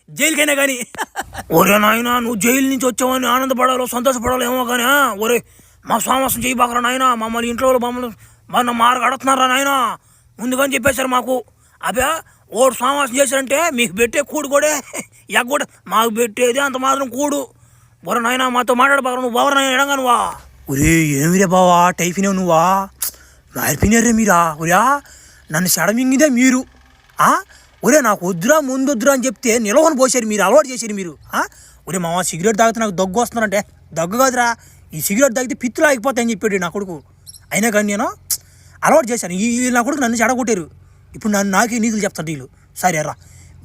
జైలుకైనా కానీ. ఒరే నాయన నువ్వు జైలు నుంచి వచ్చావని ఆనందపడాలో సంతోషపడాలో ఏమో కానీ ఒరే మా స్వామసం చేయబాకరా నాయన, మమ్మల్ని ఇంట్లో మమ్మల్ని మన మార్గ అడుగుతున్నారా నాయన ముందుగాని చెప్పేశారు మాకు. అబ్బా ఓడు స్వామసం చేశారంటే మీకు పెట్టే కూడు కూడా ఎగ్గొడ మాకు పెట్టేది అంత మాత్రం కూడు. ఒరే నాయన మాతో మాట్లాడబాకరా, నువ్వు బావరా నాయన ఎడంగా నువ్వా. ఒరే ఏమిరే బావా టైఫినేవు నువ్వా, మారిపోయినారే మీరా. ఒరే నన్ను సెడమింగిదే మీరు. ఒరే నాకు వద్దురా ముందు వద్దురా అని చెప్తే నిలవని పోసారు మీరు, అలవాటు చేశారు మీరు. ఒరే మామ సిగరెట్ తాగితే నాకు దగ్గు వస్తున్నారంటే, దగ్గు కాదురా ఈ సిగరెట్ తాగితే పిత్తులు ఆగిపోతాయని చెప్పాడు నా కొడుకు. అయినా కానీ నేను అలవాటు చేశాను. ఈ నా కొడుకు నన్ను చెడగొట్టారు. ఇప్పుడు నాకే నీతులు చెప్తాను వీళ్ళు. సరే రా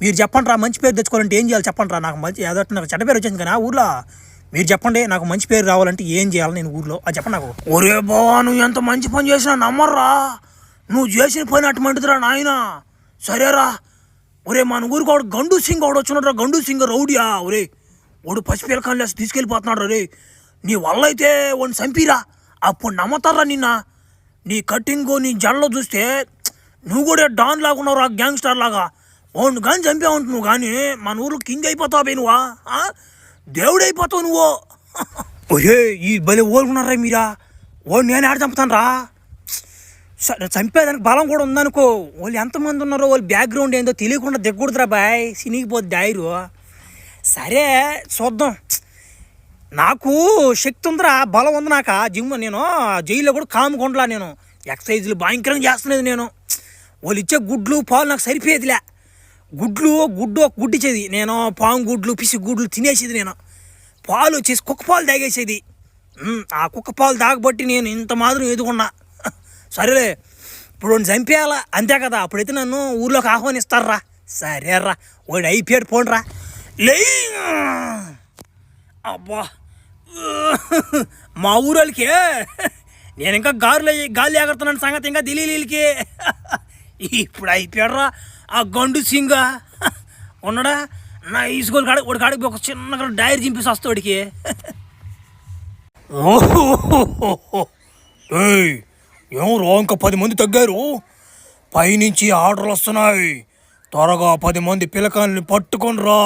మీరు చెప్పండి రా, మంచి పేరు తెచ్చుకోవాలంటే ఏం చేయాలి చెప్పండి రా. నాకు మంచి ఏదో నాకు చెడ్డ పేరు వచ్చింది కానీ ఆ ఊర్లో, మీరు చెప్పండి నాకు మంచి పేరు రావాలంటే ఏం చేయాలి నేను ఊర్లో అది చెప్పండి నాకు. ఒరే బావా నువ్వు ఎంత మంచి పని చేసినా నమ్మర్రా, నువ్వు చేసిన పని అటువంటిదిరా నాయన. సరేరా ఒరే మన ఊరికి వాడు గండు సింగ్ వాడు వచ్చినట్రా, గండు సింగ్ రౌడియా. ఒరే వాడు పసిపిల్లకాయలు లేసి తీసుకెళ్ళిపోతున్నాడు. రే నీ వల్ల అయితే వాడిని చంపిరా, అప్పుడు నమ్మతారా నిన్న. నీ కటింగు నీ జడలో చూస్తే నువ్వు కూడా డాన్ లాగా ఉన్నావు రా, గ్యాంగ్స్టర్ లాగా. వాడిని కానీ చంపావు నువ్వు కానీ మన ఊర్లో కింగ్ అయిపోతావు బే నువ్వా, దేవుడు అయిపోతావు నువ్వు. ఒరే ఈ భలే ఓలుకున్నారా మీరా, వాడు నేను ఆడ చంపుతాను రా. సరే చంపేదానికి బలం కూడా ఉందనుకో, వాళ్ళు ఎంతమంది ఉన్నారో వాళ్ళ బ్యాక్గ్రౌండ్ ఏందో తెలియకుండా దిగకూడదురా బాయ్, సినిగిపోద్ది డైరు. సరే చూద్దాం, నాకు శక్తి ఉందిరా, బలం ఉంది నాకు. జిమ్ నేను జైల్లో కూడా కాముకుండలా, నేను ఎక్సర్సైజులు భయంకరంగా చేస్తున్నది. నేను వాళ్ళు ఇచ్చే గుడ్లు పాలు నాకు సరిపోయేదిలే. గుడ్డు ఒక గుడ్డు ఇచ్చేది, నేను పాము గుడ్లు పిసి గుడ్లు తినేసేది. నేను పాలు వచ్చేసి కుక్క పాలు తాగేసేది. ఆ కుక్క పాలు తాగబట్టి నేను ఇంత మాత్రం ఎదుగున్నా. సరేలే ఇప్పుడు వాడిని చంపేయాలా అంతే కదా, అప్పుడైతే నన్ను ఊర్లోకి ఆహ్వానిస్తారా. సరేరా వాడు అయిపోయాడు పోండ్రా లే. అబ్బా మా ఊరోళ్ళకి నేను ఇంకా గాలి ఎగరుతున్నాను సంగతి ఇంకా తెలియదు వీళ్ళకి. ఇప్పుడు అయిపోయాడురా ఆ గండు సింగ్ ఉన్నాడా నా ఈసుకోలు వాడి కాడికి ఒక చిన్నగా డైరీ చింపేసి వస్తా వాడికి. ఏమో ఇంకా 10 మంది తగ్గారు, పైనుంచి ఆర్డర్లు వస్తున్నాయి, త్వరగా 10 మంది పిల్లకాయల్ని పట్టుకొని రా.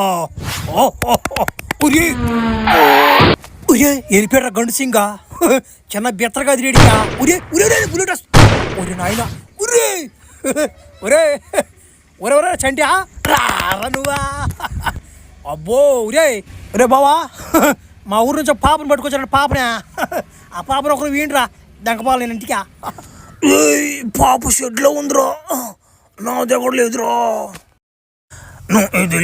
వెళ్ళిపోయారా గండు సింగా, చిన్న బెత్తరగా తిరిగా. బుల్లెట్ ఒరే నాయన, ఒరే చంటి రారా నువ్వా. అబ్బో ఒరే బావా మా ఊరు నుంచి పాపను పట్టుకొచ్చాడు. పాపనే ఆ పాపను ఒకరు వీండ్రా దంకపాలి నేను ఇంటికా. పాప షెడ్లో ఉందిరా, నా దగ్గర లేదురా. ఇది